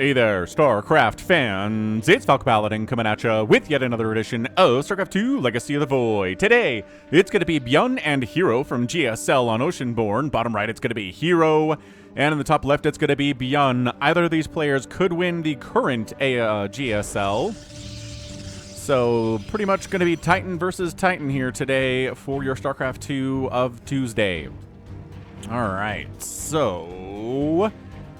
Hey there, StarCraft fans! It's Falcon Paladin coming at ya with yet another edition of StarCraft 2 Legacy of the Void. Today, it's going to be ByuN and herO from GSL on Oceanborn. Bottom right, it's going to be herO. And in the top left, it's going to be ByuN. Either of these players could win the current GSL. So, pretty much going to be Titan versus Titan here today for your StarCraft 2 of Tuesday. Alright, so...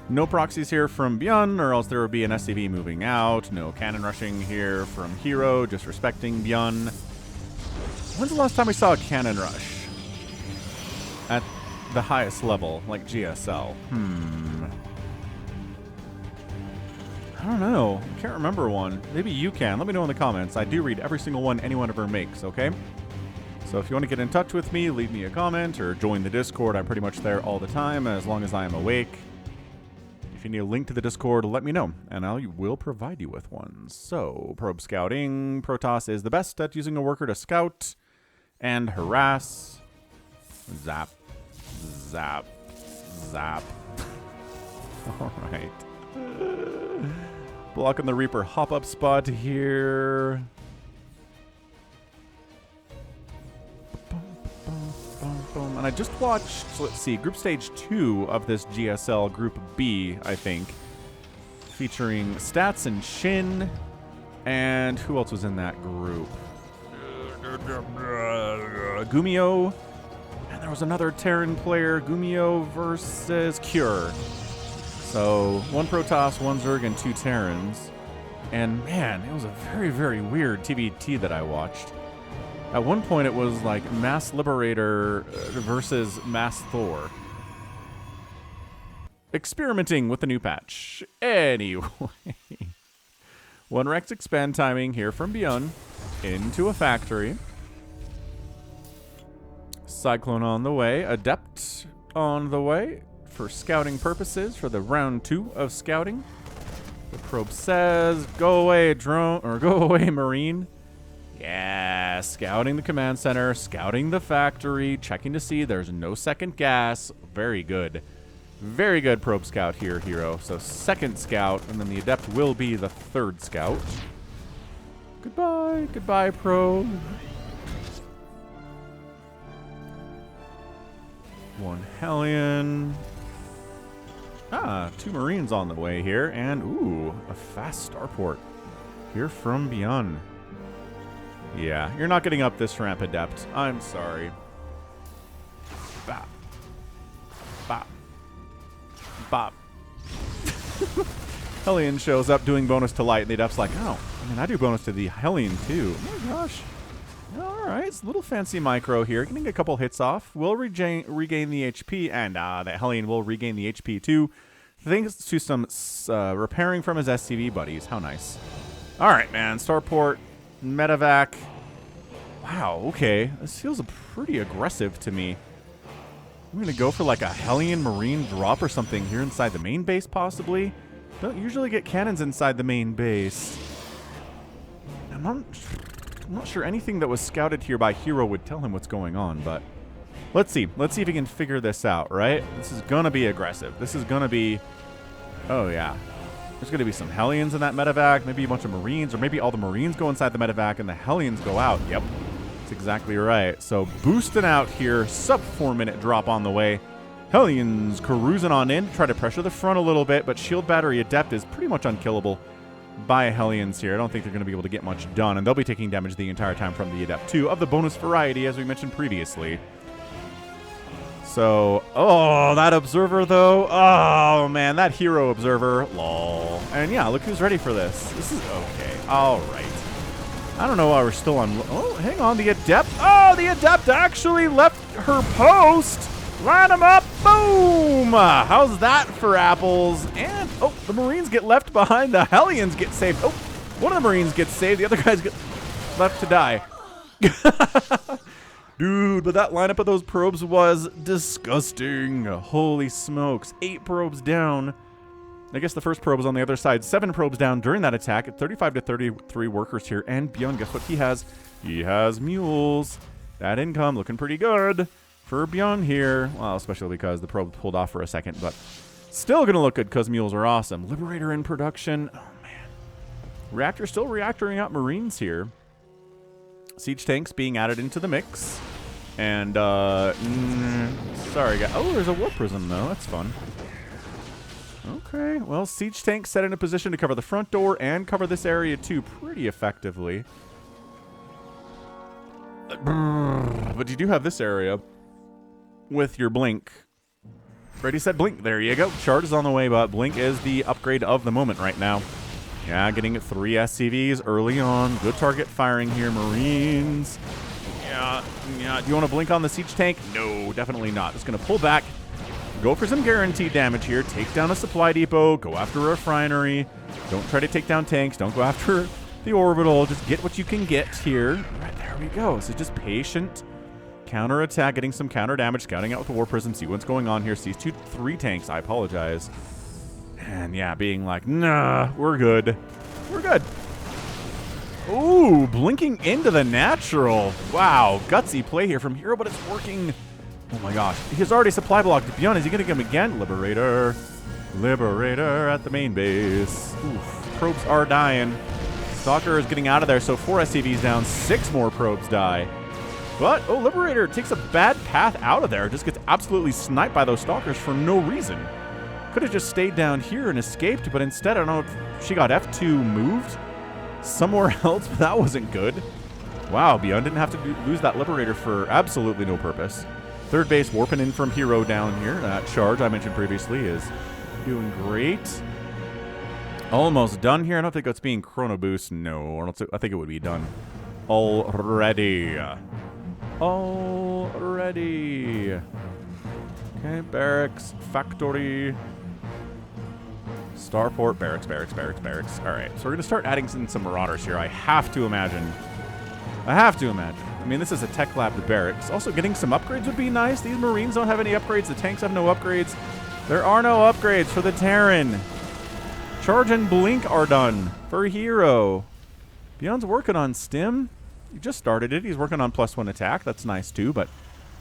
no proxies here from ByuN, or else there would be an SCV moving out. No cannon rushing here from herO, just respecting ByuN. When's the last time we saw a cannon rush? At the highest level, like GSL. I don't know. I can't remember one. Maybe you can. Let me know in the comments. I do read every single one anyone ever makes, okay? So if you want to get in touch with me, leave me a comment or join the Discord. I'm pretty much there all the time, as long as I am awake. If you need a link to the Discord, let me know, and I will provide you with one. So, probe scouting. Protoss is the best at using a worker to scout and harass. Zap. Zap. Zap. Alright. Blocking the Reaper hop-up spot here. And I just watched, so let's see, Group Stage 2 of this GSL, Group B, I think, featuring Stats and Shin, and who else was in that group? Gumio, and there was another Terran player, Gumio versus Cure. So, one Protoss, one Zerg, and two Terrans. And man, it was a very, very weird TVT that I watched. At one point, it was like Mass Liberator versus Mass Thor. Experimenting with the new patch. Anyway. One Rex expand timing here from ByuN into a factory. Cyclone on the way. Adept on the way for scouting purposes for the round 2 of scouting. The probe says, go away, drone, or go away, Marine. Yeah, scouting the command center, scouting the factory, checking to see there's no second gas. Very good. Very good probe scout here, herO. So second scout, and then the adept will be the third scout. Goodbye. Goodbye, probe. One Hellion. Ah, 2 Marines on the way here. And, ooh, a fast starport here from ByuN. Yeah, you're not getting up this ramp, Adept. I'm sorry. Bop. Bop. Bop. Hellion shows up doing bonus to light, and the Adept's like, oh, I mean, I do bonus to the Hellion, too. Oh, my gosh. Alright, it's a little fancy micro here. Getting a couple hits off. Will regain the HP, and the Hellion will regain the HP, too. Thanks to some repairing from his SCV buddies. How nice. Alright, man. Starport. Medevac. Wow, okay. This feels pretty aggressive to me. I'm going to go for like a Hellion Marine drop or something here inside the main base, possibly. Don't usually get cannons inside the main base. I'm not sure anything that was scouted here by herO would tell him what's going on, but let's see. Let's see if he can figure this out, right? This is going to be aggressive. This is going to be... oh, yeah. There's going to be some Hellions in that medevac, maybe a bunch of Marines, or maybe all the Marines go inside the medevac and the Hellions go out. Yep, that's exactly right. So boosting out here, sub 4-minute drop on the way. Hellions cruising on in to try to pressure the front a little bit, but Shield Battery Adept is pretty much unkillable by Hellions here. I don't think they're going to be able to get much done, and they'll be taking damage the entire time from the Adept too, of the bonus variety, as we mentioned previously. So, oh, that Observer, though. Oh, man, that herO Observer. Lol. And, yeah, look who's ready for this. This is okay. All right. I don't know why we're still on... oh, hang on. The Adept... oh, the Adept actually left her post. Line them up. Boom. How's that for apples? And, oh, the Marines get left behind. The Hellions get saved. Oh, one of the Marines gets saved. The other guys get left to die. Dude, but that lineup of those probes was disgusting. Holy smokes. 8 probes down. I guess the first probe was on the other side. 7 probes down during that attack. At 35 to 33 workers here. And ByuN, guess what he has? He has mules. That income looking pretty good for ByuN here. Well, especially because the probe pulled off for a second. But Still going to look good because mules are awesome. Liberator in production. Oh, man. Reactor still reactoring out Marines here. Siege tanks being added into the mix. And, sorry, guys. Oh, there's a War Prism, though. That's fun. Okay, well, Siege tanks set in a position to cover the front door and cover this area, too, pretty effectively. But you do have this area with your Blink. Ready, set, Blink. There you go. Charge is on the way, but Blink is the upgrade of the moment right now. Yeah, getting 3 SCVs early on. Good target firing here, Marines. Yeah. Do you want to Blink on the Siege tank? No, definitely not. Just going to pull back. Go for some guaranteed damage here. Take down a supply depot. Go after a refinery. Don't try to take down tanks. Don't go after the orbital. Just get what you can get here. Right, there we go. So just patient counter-attack, getting some counter damage, scouting out with the War Prism, see what's going on here. Sees 3 tanks. I apologize. And yeah, being like, nah, we're good. We're good. Ooh, blinking into the natural. Wow, gutsy play here from herO, but it's working. Oh my gosh. He's already supply blocked. ByuN, is he going to get him again? Liberator. Liberator at the main base. Oof. Probes are dying. Stalker is getting out of there, so 4 SCVs down. 6 more probes die. But, oh, Liberator takes a bad path out of there. Just gets absolutely sniped by those Stalkers for no reason. Could have just stayed down here and escaped, but instead, I don't know if she got F2 moved somewhere else, but that wasn't good. Wow, ByuN didn't have to lose that Liberator for absolutely no purpose. Third base warping in from herO down here. That charge I mentioned previously is doing great. Almost done here. I don't think it's being chrono boost. No, I think it would be done already. Already. Okay, barracks, factory, starport, barracks. All right, so we're going to start adding some marauders here. I have to imagine. I mean, this is a tech lab to barracks. Also, getting some upgrades would be nice. These Marines don't have any upgrades. The tanks have no upgrades. There are no upgrades for the Terran. Charge and Blink are done for herO. ByuN's working on Stim. He just started it. He's working on +1 attack. That's nice too, but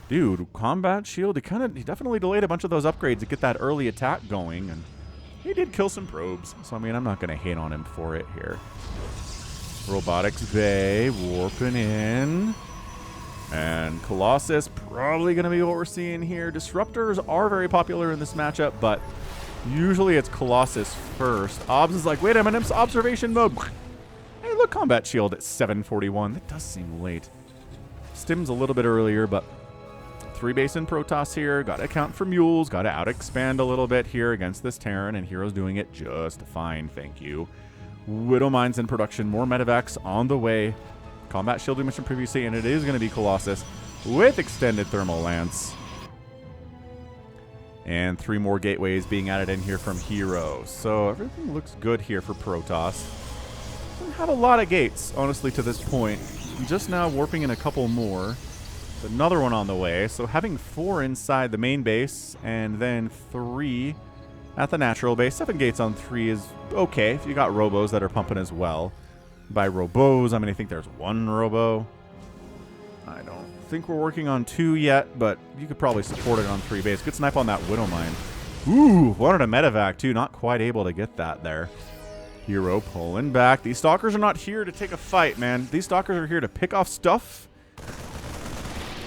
dude, combat shield, he definitely delayed a bunch of those upgrades to get that early attack going, and he did kill some probes. So I mean, I'm not going to hate on him for it here. Robotics Bay warping in. And Colossus probably going to be what we're seeing here. Disruptors are very popular in this matchup, but usually it's Colossus first. Obs is like, wait a minute, it's observation mode. Hey, look, combat shield at 741. That does seem late. Stim's a little bit earlier, but 3 base in Protoss here. Got to account for mules. Got to out-expand a little bit here against this Terran, and herO's doing it just fine, thank you. Widow Mines in production. More medevacs on the way. Combat shield we mentioned previously, and it is going to be Colossus with extended thermal lance. And 3 more gateways being added in here from herO. So everything looks good here for Protoss. Doesn't have a lot of gates, honestly, to this point. I'm just now warping in a couple more. Another one on the way. So having 4 inside the main base and then 3 at the natural base. 7 gates on 3 is okay if you got robos that are pumping as well. By robos, I mean, I think there's 1 robo. I don't think we're working on 2 yet, but you could probably support it on 3 base. Good snipe on that Widow Mine. Ooh, wanted a medevac too. Not quite able to get that there. herO pulling back. These Stalkers are not here to take a fight, man. These Stalkers are here to pick off stuff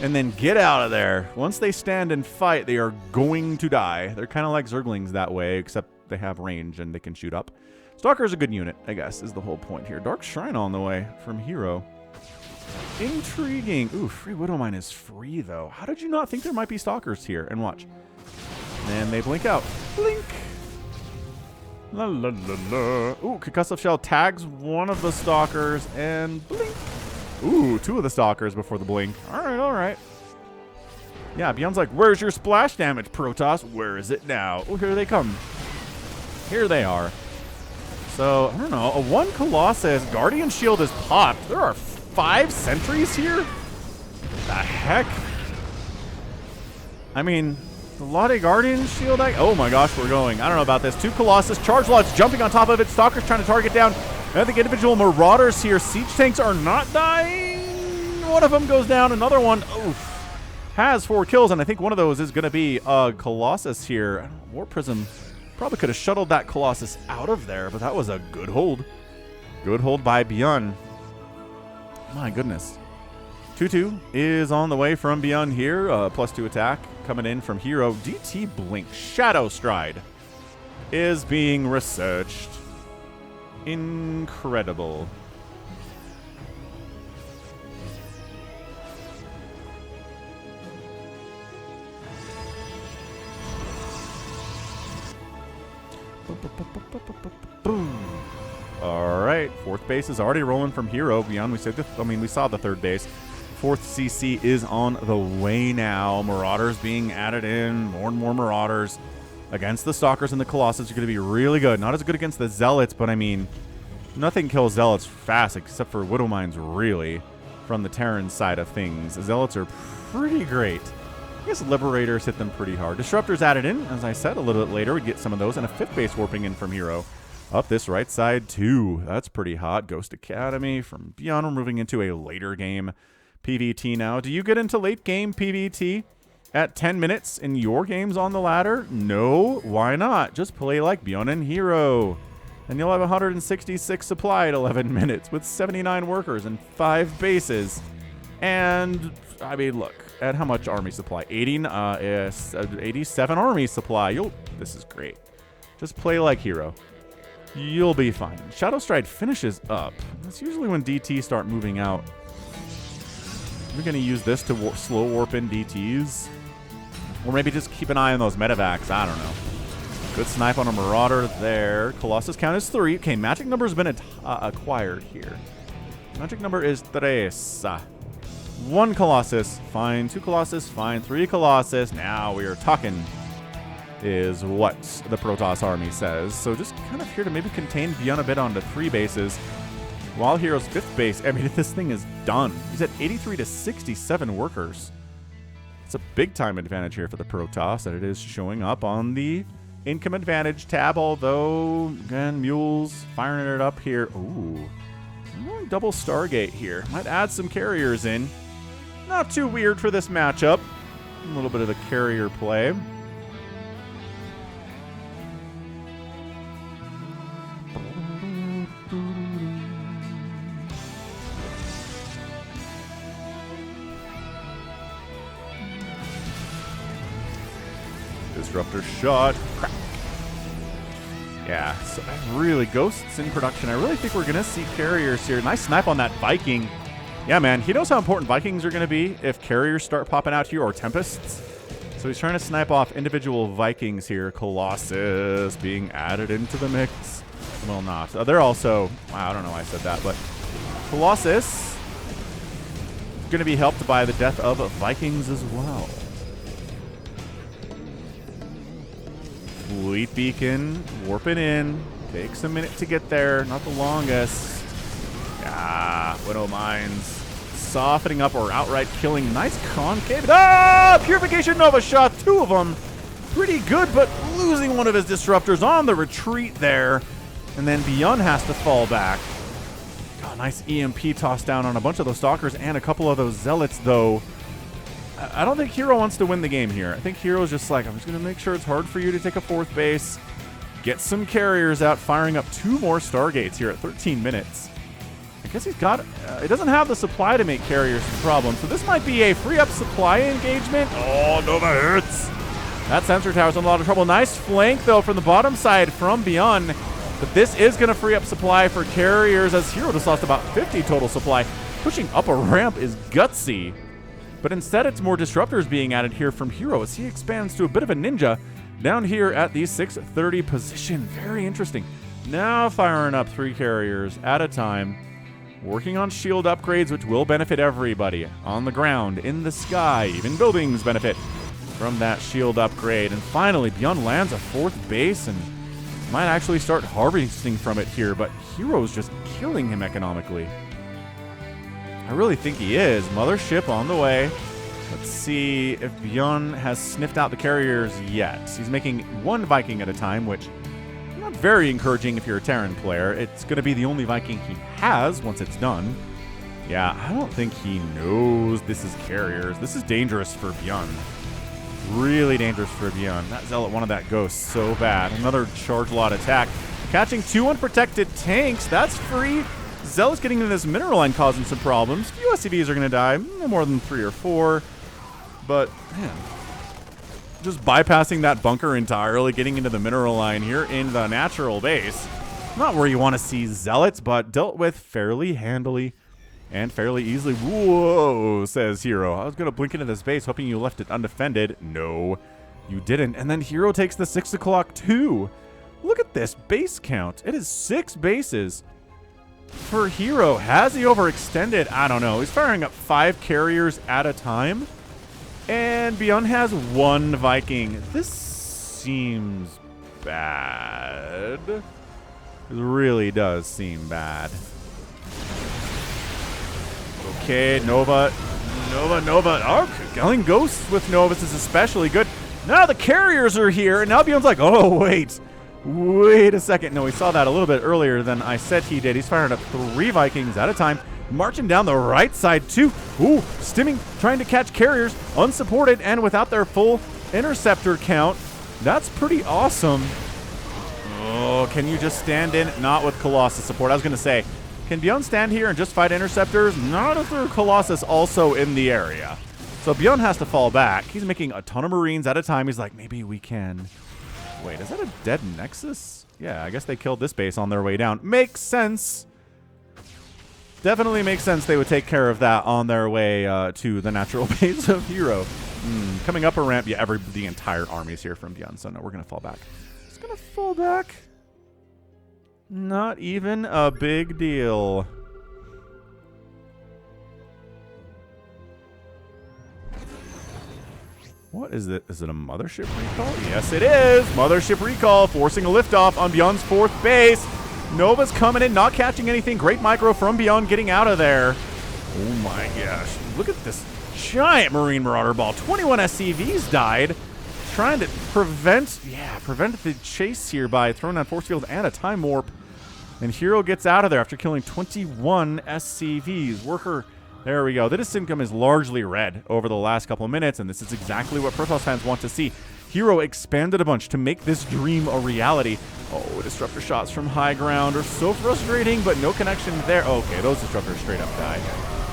and then get out of there. Once they stand and fight, they are going to die. They're kind of like Zerglings that way, except they have range and they can shoot up. Stalker is a good unit, I guess, is the whole point here. Dark Shrine on the way from herO. Intriguing. Ooh, free Widow Mine is free, though. How did you not think there might be Stalkers here? And watch. And they blink out. Blink. La la la la. Ooh, Concussive Shell tags one of the Stalkers and blink. Ooh, 2 of the Stalkers before the blink. All right. Yeah, ByuN's like, where's your splash damage, Protoss? Where is it now? Oh, here they come. Here they are. So, I don't know. A 1 Colossus. Guardian Shield is popped. There are 5 sentries here? The heck? I mean, the Lottie Guardian Shield. Oh my gosh, we're going. I don't know about this. 2 Colossus. Charge Lots jumping on top of it. Stalkers trying to target down. I think individual Marauders here. Siege tanks are not dying. One of them goes down. Another one, oof, has 4 kills, and I think one of those is going to be Colossus here. War Prism Probably could have shuttled that Colossus out of there, but that was a good hold. Good hold by ByuN. My goodness. 2-2 is on the way from ByuN here. +2 attack coming in from herO. DT Blink. Shadow Stride is being researched. Incredible. Boom. All right, fourth base is already rolling from herO. ByuN, we saw the third base. Fourth CC is on the way now. Marauders being added in. More and more Marauders against the Stalkers, and the Colossus are going to be really good. Not as good against the Zealots, but I mean, nothing kills Zealots fast except for Widow Mines, really, from the Terran side of things. Zealots are pretty great. I guess Liberators hit them pretty hard. Disruptors added in, as I said, a little bit later. We'd get some of those, and a fifth base warping in from herO. Up this right side, too. That's pretty hot. Ghost Academy from ByuN. We're moving into a later game PvT now. Do you get into late game PvT at 10 minutes in your games on the ladder? No. Why not? Just play like ByuN and herO. And you'll have 166 supply at 11 minutes with 79 workers and 5 bases. And, I mean, look, at how much army supply? 87 army supply. This is great. Just play like herO. You'll be fine. Shadow Stride finishes up. That's usually when DT start moving out. We're going to use this to slow warp in DTs. Or maybe just keep an eye on those medevacs. I don't know. Good snipe on a Marauder there. Colossus count is 3. Okay, magic number has been acquired here. Magic number is 3. 1 Colossus. Fine. 2 Colossus. Fine. 3 Colossus. Now we are talking, is what the Protoss army says. So just kind of here to maybe contain ByuN a bit onto 3 bases. While herO's 5th base, I mean, this thing is done. He's at 83 to 67 workers. It's a big time advantage here for the Protoss, and it is showing up on the income advantage tab, although, again, Mules firing it up here. Ooh, I'm going double Stargate here. Might add some carriers in. Not too weird for this matchup. A little bit of a carrier play. Disruptor shot. Crack. Yeah, so really, Ghosts in production. I really think we're going to see carriers here. Nice snipe on that Viking. Yeah, man, he knows how important Vikings are going to be if carriers start popping out here, or Tempests. So he's trying to snipe off individual Vikings here. Colossus being added into the mix. Well, not. They're also... Wow, I don't know why I said that, but... Colossus going to be helped by the death of Vikings as well. Fleet Beacon, warping in. Takes a minute to get there. Not the longest. Ah, Widow Mines. Softening up or outright killing. Nice concave. Ah! Purification Nova shot. 2 of them. Pretty good, but losing one of his disruptors on the retreat there. And then ByuN has to fall back. God, nice EMP toss down on a bunch of those Stalkers and a couple of those Zealots, though. I don't think herO wants to win the game here. I think herO's just like, I'm just going to make sure it's hard for you to take a 4th base. Get some carriers out, firing up 2 more Stargates here at 13 minutes. I guess he's got... it doesn't have the supply to make carriers a problem, so this might be a free-up supply engagement. Oh, Nova hurts. That sensor tower's in a lot of trouble. Nice flank, though, from the bottom side from ByuN. But this is going to free up supply for carriers, as herO just lost about 50 total supply. Pushing up a ramp is gutsy. But instead, it's more disruptors being added here from herO as he expands to a bit of a ninja down here at the 630 position. Very interesting. Now firing up 3 carriers at a time, working on shield upgrades, which will benefit everybody on the ground, in the sky. Even buildings benefit from that shield upgrade. And finally, ByuN lands a 4th base and might actually start harvesting from it here, but herO's just killing him economically. I really think he is. Mothership on the way. Let's see if ByuN has sniffed out the carriers yet. He's making 1 Viking at a time, which is not very encouraging if you're a Terran player. It's going to be the only Viking he has once it's done. Yeah, I don't think he knows this is carriers. This is dangerous for ByuN. Really dangerous for ByuN. That Zealot wanted that Ghost so bad. Another charge lot attack. Catching 2 unprotected tanks. That's free. Zealot's getting into this mineral line, causing some problems. Few SCVs are going to die. No more than 3 or 4. But, man. Just bypassing that bunker entirely, getting into the mineral line here in the natural base. Not where you want to see Zealots, but dealt with fairly handily and fairly easily. Whoa, says herO. I was going to blink into this base, hoping you left it undefended. No, you didn't. And then herO takes the 6 o'clock too. Look at this base count. It is 6 bases for herO. Has he overextended? I don't know. He's firing up 5 carriers at a time. And ByuN has 1 Viking. This seems bad. It really does seem bad. Okay, Nova. Oh, killing ghosts with Novus is especially good. Now the carriers are here, and now ByuN's like, oh, wait a second. No, we saw that a little bit earlier than I said he did. He's firing up 3 Vikings at a time. Marching down the right side, too. Ooh, stimming, trying to catch carriers, unsupported, and without their full interceptor count. That's pretty awesome. Oh, can you just stand in? Not with Colossus support. I was going to say, can ByuN stand here and just fight interceptors? Not if there's Colossus also in the area. So ByuN has to fall back. He's making a ton of Marines at a time. He's like, maybe we can... Wait, is that a dead Nexus? Yeah, I guess they killed this base on their way down. Makes sense. Definitely makes sense they would take care of that on their way to the natural base of herO. Coming up a ramp. Yeah, the entire army is here from ByuN, so no, we're going to fall back. Just going to fall back. Not even a big deal. What is it? Is it a Mothership recall? Yes, it is. Mothership recall, forcing a liftoff on ByuN's 4th base. Nova's coming in, not catching anything. Great micro from ByuN, getting out of there. Oh my gosh. Look at this giant Marine Marauder ball. 21 SCVs died. Trying to prevent the chase here by throwing down force field and a time warp. And herO gets out of there after killing 21 SCVs. Worker, there we go. The income is largely red over the last couple of minutes, and this is exactly what Protoss fans want to see. herO expanded a bunch to make this dream a reality. Oh, disruptor shots from high ground are so frustrating, but no connection there. Okay, those disruptors straight up died.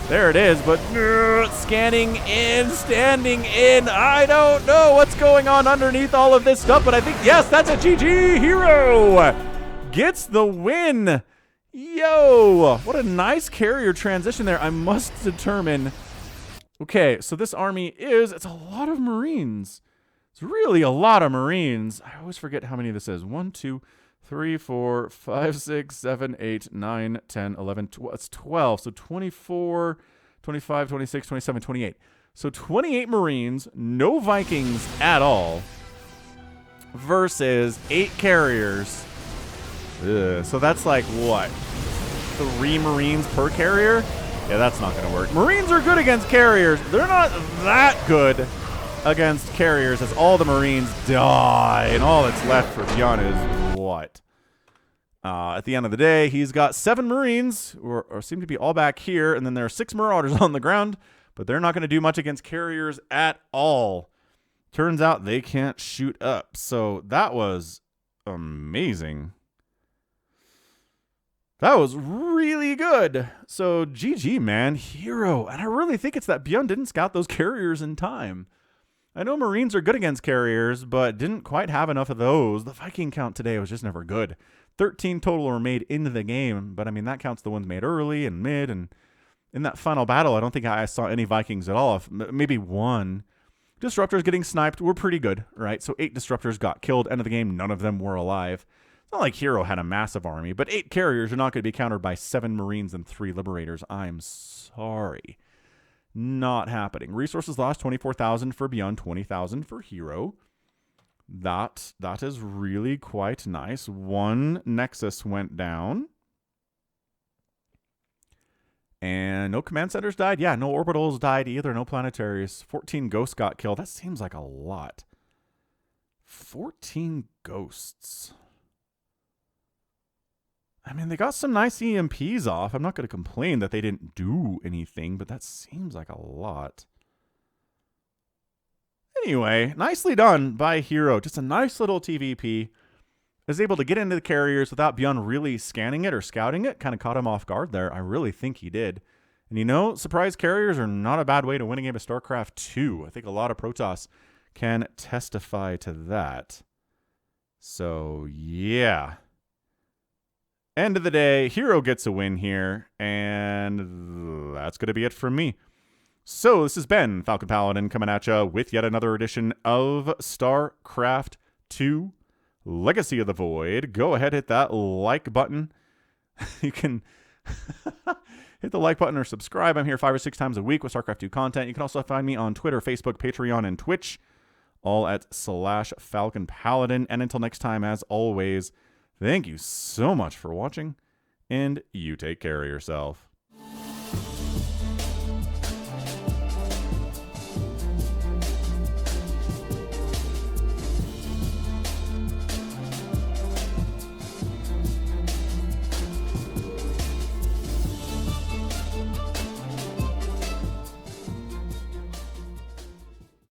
There it is, but scanning in, standing in. I don't know what's going on underneath all of this stuff, but I think, yes, that's a GG. herO gets the win. Yo, what a nice carrier transition there. I must determine. Okay, so this army it's a lot of Marines. It's really a lot of Marines. I always forget how many this is. 1, 2, 3, 4, 5, 6, 7, 8, 9, 10, 11, 12. It's 12. So 24, 25, 26, 27, 28. So 28 Marines, no Vikings at all, versus 8 carriers. Ugh, so that's like, what? 3 Marines per carrier? Yeah, that's not going to work. Marines are good against carriers. They're not that good against carriers, as all the Marines die, and all that's left for ByuN is what? At the end of the day, he's got 7 Marines, or seem to be all back here, and then there are 6 Marauders on the ground, but they're not going to do much against carriers at all. Turns out they can't shoot up, so that was amazing. That was really good. So GG, man. herO. And I really think it's that ByuN didn't scout those carriers in time. I know Marines are good against carriers, but didn't quite have enough of those. The Viking count today was just never good. 13 total were made into the game, but I mean, that counts the ones made early and mid. And in that final battle, I don't think I saw any Vikings at all. Maybe 1. Disruptors getting sniped were pretty good, right? So 8 disruptors got killed. End of the game, none of them were alive. It's not like herO had a massive army, but 8 carriers are not going to be countered by 7 Marines and 3 Liberators. I'm sorry. Not happening. Resources lost, 24,000 for ByuN, 20,000 for herO. That is really quite nice. 1 Nexus went down. And no command centers died. Yeah, no orbitals died either. No planetaries. 14 ghosts got killed. That seems like a lot. 14 ghosts. I mean, they got some nice EMPs off. I'm not going to complain that they didn't do anything, but that seems like a lot. Anyway, nicely done by herO. Just a nice little TVP. Is able to get into the carriers without ByuN really scanning it or scouting it. Kind of caught him off guard there. I really think he did. And you know, surprise carriers are not a bad way to win a game of StarCraft 2. I think a lot of Protoss can testify to that. So, yeah. End of the day, herO gets a win here. And that's going to be it from me. So, this has been Falcon Paladin coming at you with yet another edition of StarCraft 2 Legacy of the Void. Go ahead, hit that like button. You can hit the like button or subscribe. I'm here 5 or 6 times a week with StarCraft 2 content. You can also find me on Twitter, Facebook, Patreon, and Twitch, all at /Falcon Paladin. And until next time, as always, thank you so much for watching, and you take care of yourself.